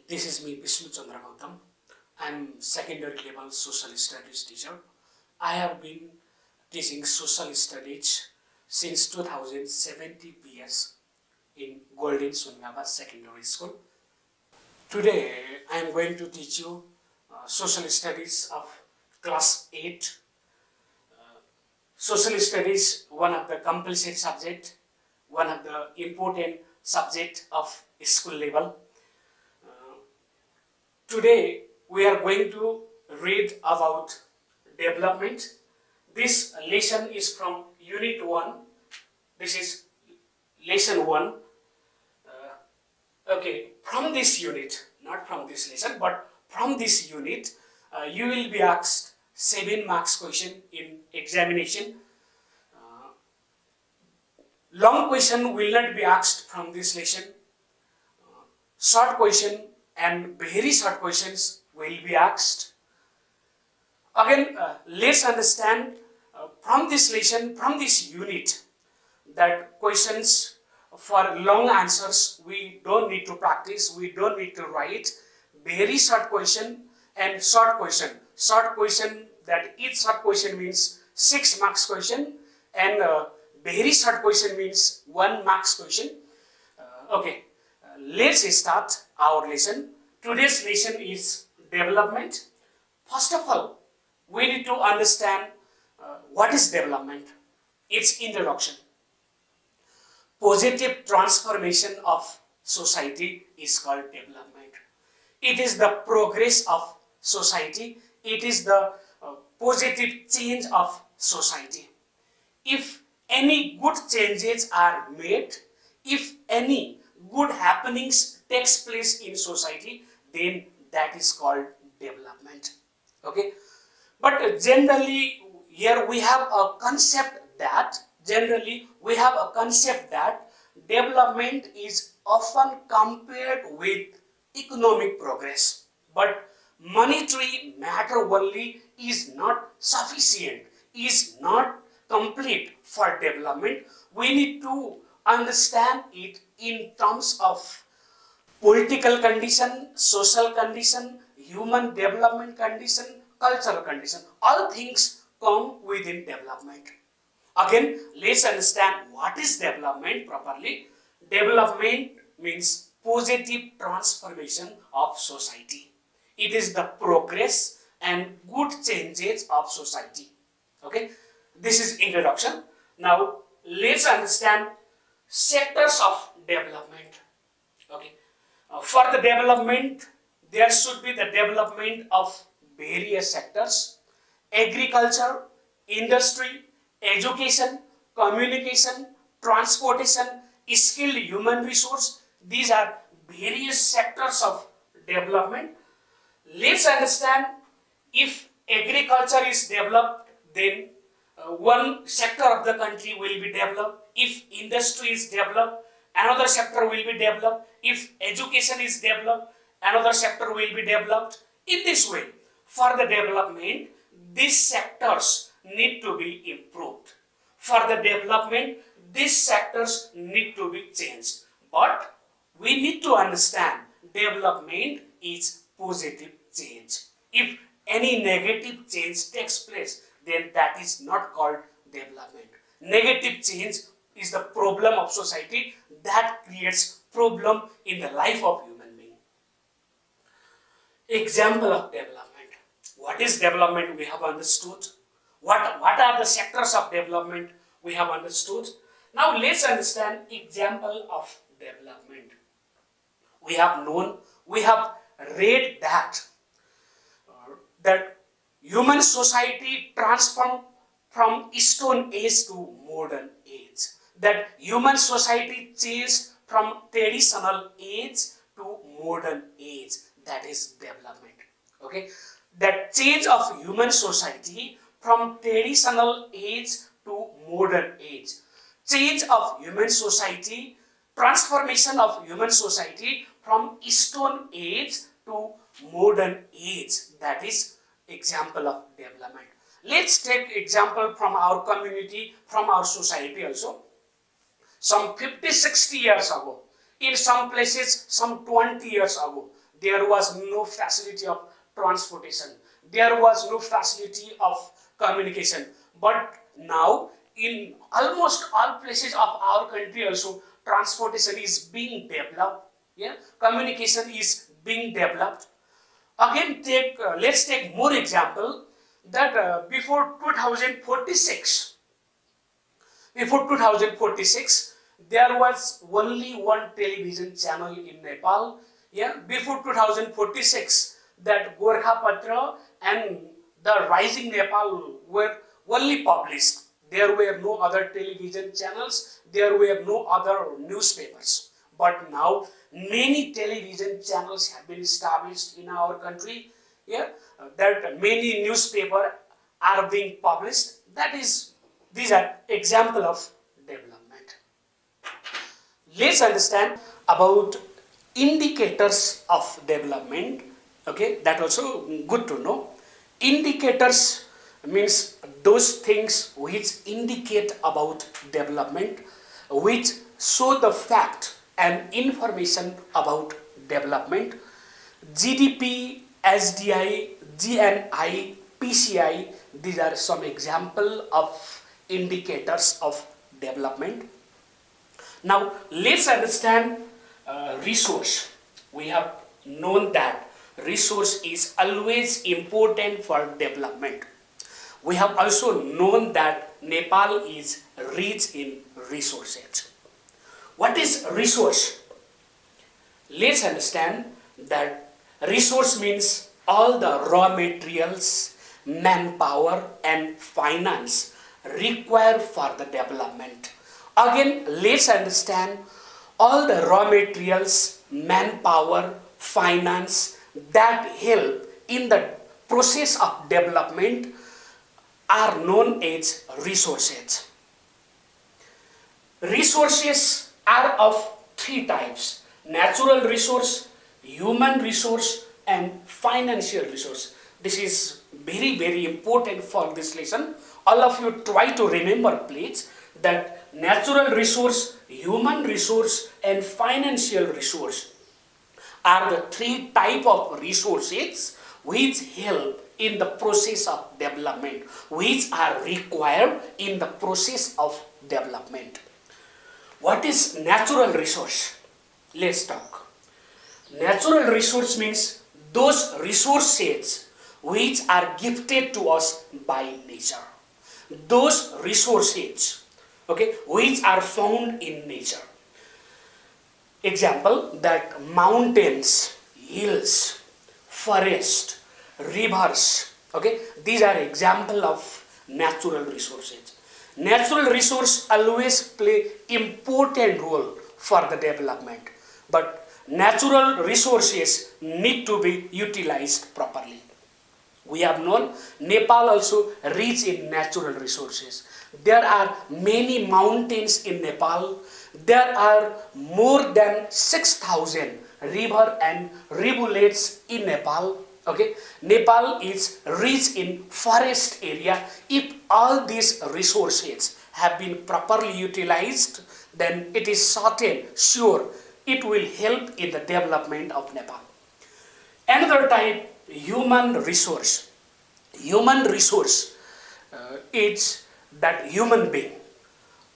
This is me, Bishnu Chandra Gautam. I am secondary level social studies teacher. I have been teaching social studies since 2017 PS in Golden Sungava Secondary School. Today I am going to teach you social studies of class 8. Social studies, one of the compulsory subject, one of the important subject of school level. Today we are going to read about development. This lesson is from Unit 1. This is Lesson 1. From this unit, not from this lesson, but from this unit, you will be asked 7 marks question in examination. Long question will not be asked from this lesson. Short question and very short questions will be asked. Again, let's understand from this lesson, from this unit, that questions for long answers we don't need to practice, we don't need to write. Very short question and short question. Short question, that each short question means 6 marks question, and very short question means 1 marks question. Let's start our lesson. Today's lesson is development. First of all, we need to understand what is development. Its introduction. Positive transformation of society is called development. It is the progress of society. It is the positive change of society. If any good changes are made, if any good happenings takes place in society, then that is called development. Okay, but generally here we have a concept that development is often compared with economic progress, but monetary matter only is not sufficient, is not complete for development. We need to understand it in terms of political condition, social condition, human development condition, cultural condition. All things come within development. Again, let's understand what is development properly. Development means positive transformation of society. It is the progress and good changes of society. Okay, this is introduction. Now let's understand sectors of development. Okay, for the development, there should be the development of various sectors: agriculture, industry, education, communication, transportation, skilled human resource. These are various sectors of development. Let's understand, if agriculture is developed, then one sector of the country will be developed. If industry is developed, another sector will be developed. If education is developed, another sector will be developed. In this way, for the development, these sectors need to be improved. For the development, these sectors need to be changed. But we need to understand development is positive change. If any negative change takes place, then that is not called development. Negative change is the problem of society that creates problem in the life of human being. Example of development. What is development? We have understood. What are the sectors of development? We have understood. Now let's understand example of development. We have read that human society transformed from Stone Age to modern age. That human society changed from traditional age to modern age. That is development. Okay, that change of human society from traditional age to modern age. Change of human society, transformation of human society from Stone Age to modern age. That is example of development. Let's take example from our community, from our society also. Some 50-60 years ago, in some places some 20 years ago, there was no facility of transportation, there was no facility of communication. But now in almost all places of our country also, transportation is being developed, yeah, communication is being developed. Again, let's take more example that before 2046, there was only one television channel in Nepal. Yeah, before 2046, that Gorkha Patra and the Rising Nepal were only published. There were no other television channels, there were no other newspapers. But now many television channels have been established in our country. Yeah, that many newspapers are being published. These are example of development. Let's understand about indicators of development. Okay, that also good to know. Indicators means those things which indicate about development, which show the fact and information about development. GDP, SDI, GNI, PCI, these are some example of indicators of development. Now let's understand resource. We have known that resource is always important for development. We have also known that Nepal is rich in resources. What is resource? Let's understand that resource means all the raw materials, manpower and finance required for the development. Again, let's understand all the raw materials, manpower, finance that help in the process of development are known as resources. Resources are of three types: natural resource, human resource and financial resource. This is very important for this lesson. All of you try to remember, please, that natural resource, human resource and financial resource are the three type of resources which help in the process of development, which are required in the process of development. What is natural resource? Let's talk. Natural resource means those resources which are gifted to us by nature. Those resources, okay, which are found in nature. Example, that mountains, hills, forest, rivers, okay, these are example of natural resources. Natural resource always play important role for the development, but natural resources need to be utilized properly. We have known Nepal also rich in natural resources. There are many mountains in Nepal. There are more than 6,000 river and rivulets in Nepal. Okay, Nepal is rich in forest area. If all these resources have been properly utilized, then it is certain, sure, it will help in the development of Nepal. Another type, human resource. Human resource is that human being.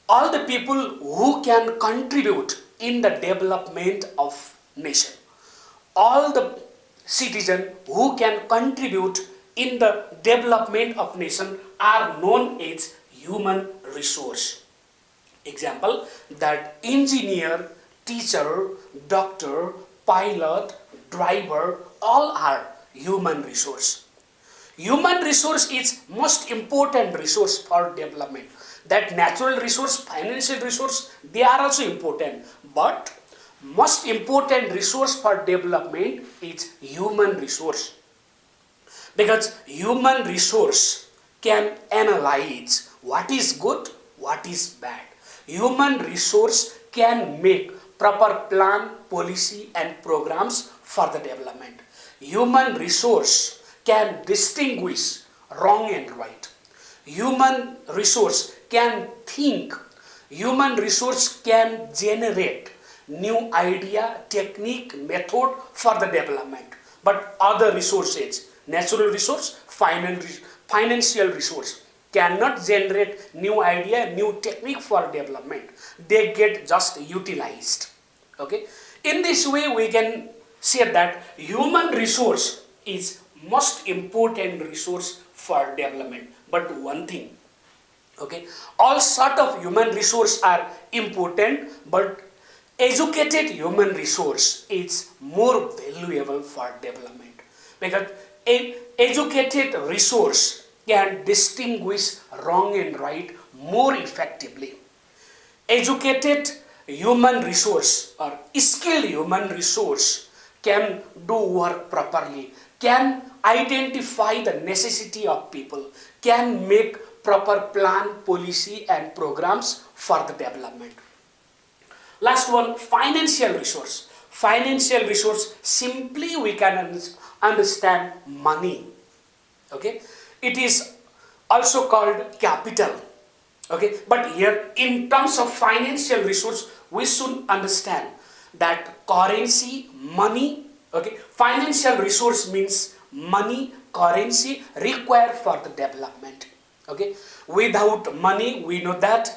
All the people who can contribute in the development of nation. All the citizens who can contribute in the development of nation are known as human resource. Example, that engineer, teacher, doctor, pilot, driver, all are human resource. Human resource is most important resource for development. That natural resource, financial resource, they are also important. But most important resource for development is human resource. Because human resource can analyze what is good, what is bad. Human resource can make proper plan, policy and programs for the development. Human resource can distinguish wrong and right. Human resource can think. Human resource can generate. new idea, technique, method for the development. But other resources, natural resource, financial resource, cannot generate new idea, new technique for development. They get just utilized. Okay. In this way, we can say that human resource is most important resource for development. But one thing, okay, all sort of human resource are important, but educated human resource is more valuable for development, because a educated resource can distinguish wrong and right more effectively. Educated human resource or skilled human resource can do work properly, can identify the necessity of people, can make proper plan, policy and programs for the development. Last one, financial resource. Financial resource, simply we can understand money. Okay, it is also called capital. Okay, but here in terms of financial resource, we should understand that currency, money. Okay, financial resource means money, currency required for the development. Okay, without money, we know that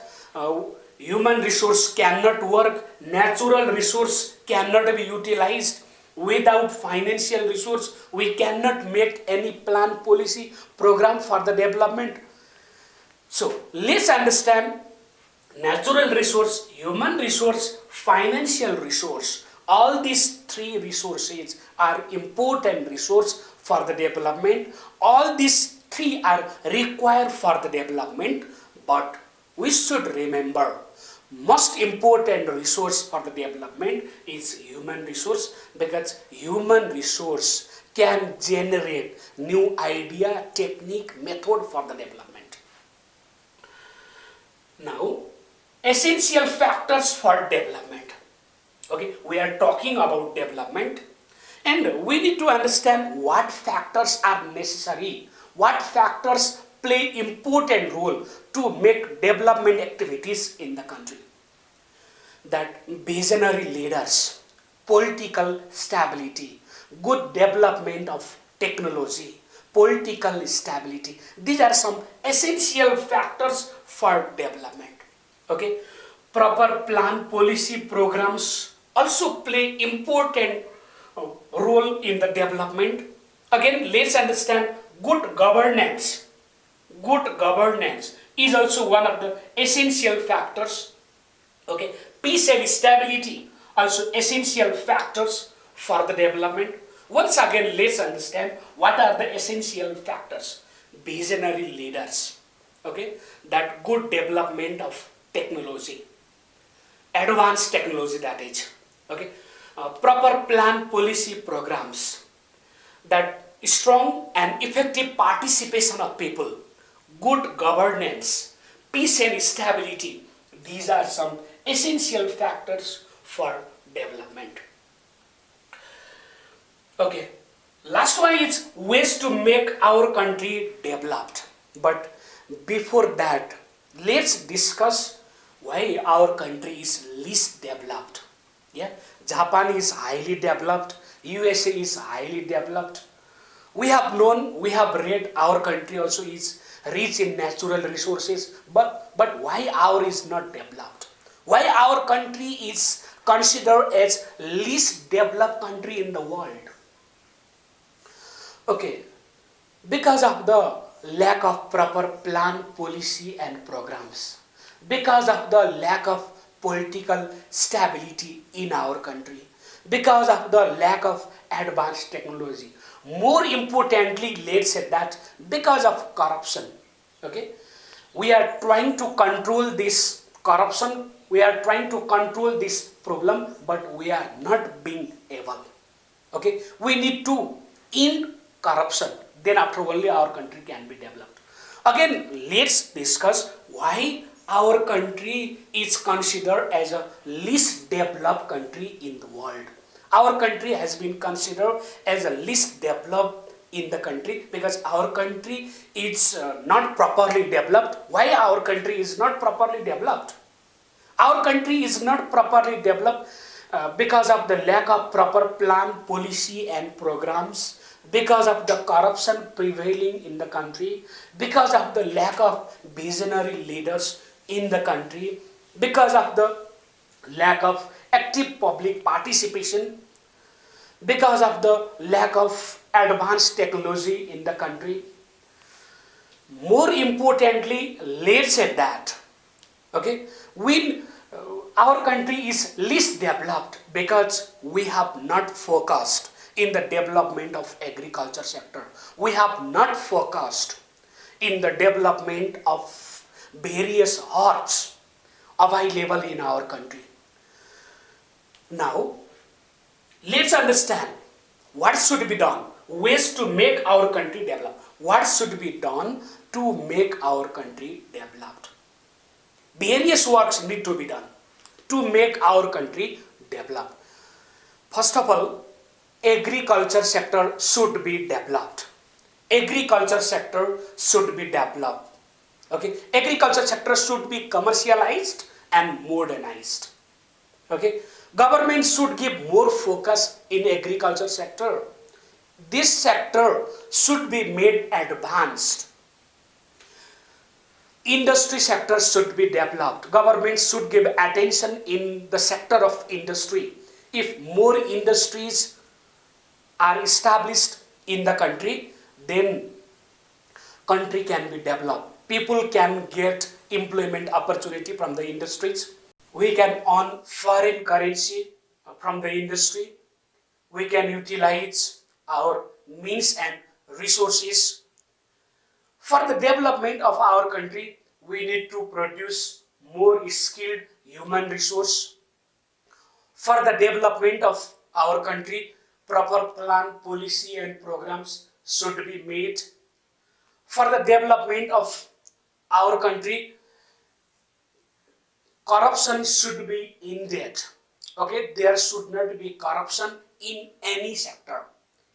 human resource cannot work, natural resource cannot be utilized. Without financial resource, we cannot make any plan, policy, program for the development. So let's understand natural resource, human resource, financial resource. All these three resources are important resource for the development. All these three are required for the development, but we should remember most important resource for the development is human resource, because human resource can generate new idea, technique, method for the development. Now, essential factors for development. Okay, we are talking about development, and we need to understand what factors are necessary, what factors play important role to make development activities in the country. That visionary leaders, political stability, good development of technology, political stability. These are some essential factors for development. Okay, proper plan, policy, programs also play important role in the development. Again, let's understand good governance. Good governance is also one of the essential factors. Okay, peace and stability also essential factors for the development. Once again, let's understand what are the essential factors. Visionary leaders. Okay, that good development of technology, advanced technology, that is. Okay, proper plan, policy, programs, that strong and effective participation of people, good governance, peace and stability. These are some essential factors for development. Okay, last one is ways to make our country developed. But before that, let's discuss why our country is least developed. Yeah, Japan is highly developed, USA is highly developed. We have known, we have read our country also is rich in natural resources, but why our is not developed? Why our country is considered as least developed country in the world? Okay, because of the lack of proper plan, policy and programs, because of the lack of political stability in our country, because of the lack of advanced technology. More importantly, let's say that because of corruption. Okay, we are trying to control this corruption, we are trying to control this problem, but we are not being able. Okay, we need to end corruption, then after only our country can be developed. Again, let's discuss why our country is considered as a least developed country in the world. Our country has been considered as a least developed in the country because our country is not properly developed. Why our country is not properly developed? Our country is not properly developed because of the lack of proper plan, policy and programs, because of the corruption prevailing in the country, because of the lack of visionary leaders in the country, because of the lack of active public participation, because of the lack of advanced technology in the country. More importantly, let's say that, okay, our country is least developed because we have not focused in the development of agriculture sector. We have not focused in the development of various herbs available in our country. Now, let's understand what should be done, ways to make our country develop. What should be done to make our country developed? Various works need to be done to make our country develop. First of all, agriculture sector should be developed. Agriculture sector should be developed. Okay, agriculture sector should be commercialized and modernized. Okay, government should give more focus in agriculture sector. This sector should be made advanced. Industry sector should be developed. Government should give attention in the sector of industry. If more industries are established in the country, then country can be developed. People can get employment opportunity from the industries. We can earn foreign currency from the industry. We can utilize our means and resources. For the development of our country, we need to produce more skilled human resource. For the development of our country, proper plan, policy and programs should be made. For the development of our country, corruption should be ended. Okay, there should not be corruption in any sector.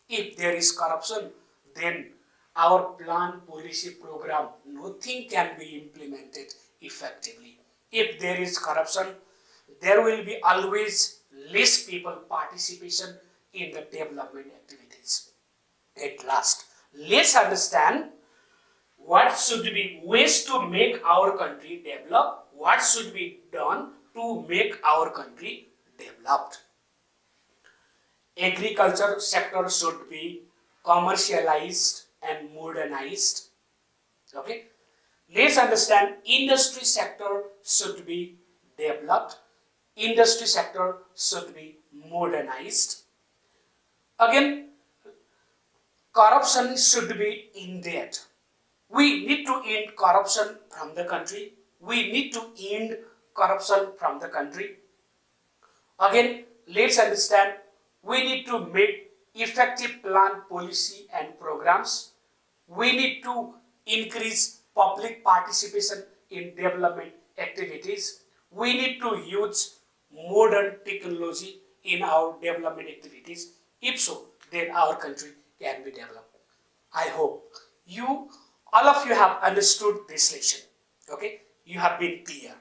If there is corruption, then our plan, policy, program, nothing can be implemented effectively. If there is corruption, there will be always less people participation in the development activities. At last, let's understand what should be ways to make our country develop, what should be done to make our country developed. Agriculture sector should be commercialized and modernized. Okay, let's understand industry sector should be developed. Industry sector should be modernized. Again, corruption should be ended. We need to end corruption from the country. We need to end corruption from the country. Again, let's understand we need to make effective plan, policy and programs. We need to increase public participation in development activities. We need to use modern technology in our development activities. If so, then our country can be developed. I hope all of you have understood this lesson. Okay, you have been clear.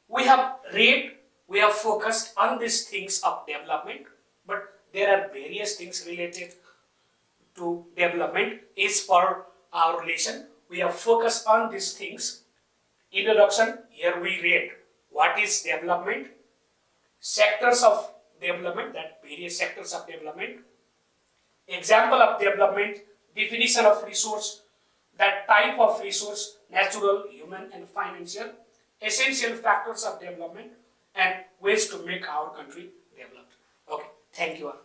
We have read, we have focused on these things of development, but there are various things related to development. As per our lesson, we have focused on these things. Introduction, here we read what is development, sectors of development, that various sectors of development, example of development, definition of resource, that type of resource, natural, human and financial, essential factors of development and ways to make our country developed. Okay, thank you all.